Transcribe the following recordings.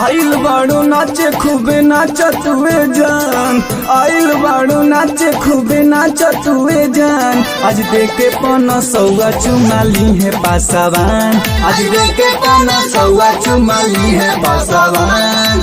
आइल बाड़ू नाचे खूबे नाचत हुए जान, आइल बाड़ू नाचे खूबे नाचत हुए जान। आज देखे पौना सौआ चुमाली है पासवान, आज देखे पौना सौआ चुमाली है पासवान।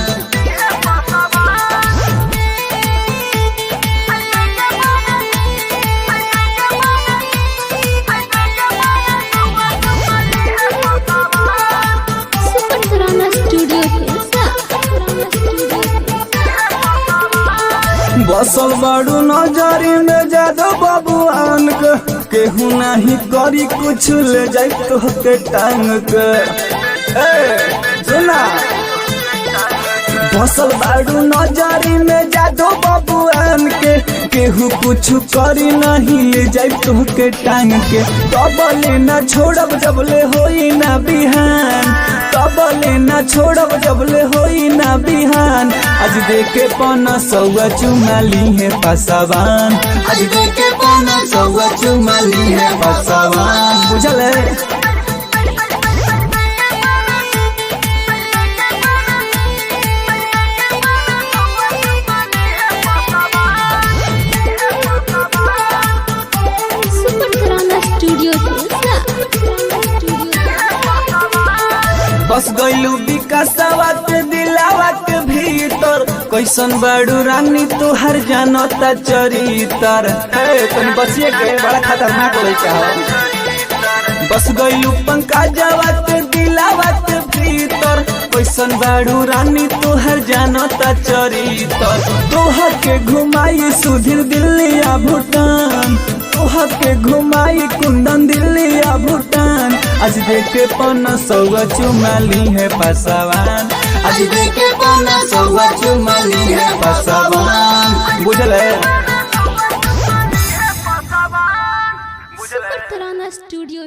बसल बाड़ू नजरी में जादो बबुआन के, केहू नहीं करी कुछ ले जाए तो के टांग के। सुना बसल बाड़ू नजरी में जादो बबुआन के, केहू कुछ करी नहीं ले जाए तो के टांग के। तबले न छोड़ब जबले होई ना बिहान, तबले न छोड़ब जबले होई ना बिहान। आज देखे पौना सौआ चुमाली है पासवान, आज देखे पौना सौआ चुमाली है पासवान। बुझल है बस गईलू विकासवा के दिलावा के भीतर, कैसन बाड़ू रानी तोहर जानता चरितर। तुम बसिए के बड़ा खतरनाक लड़का है। बस गईलू पंकजवा के दिलावा के भीतर, कैसन बाड़ू रानी तोहर जानता चरितर। तोहर के घुमाई सुधीर दिल्ली आ भूटान, तोहर के घुमाई कुंदन दिल्ली आ भूटान। आज देखे पौना सौआ चुमाली है पासवान, आज देखे पौना सौआ चुमाली है पासवान। बुझल है स्टूडियो।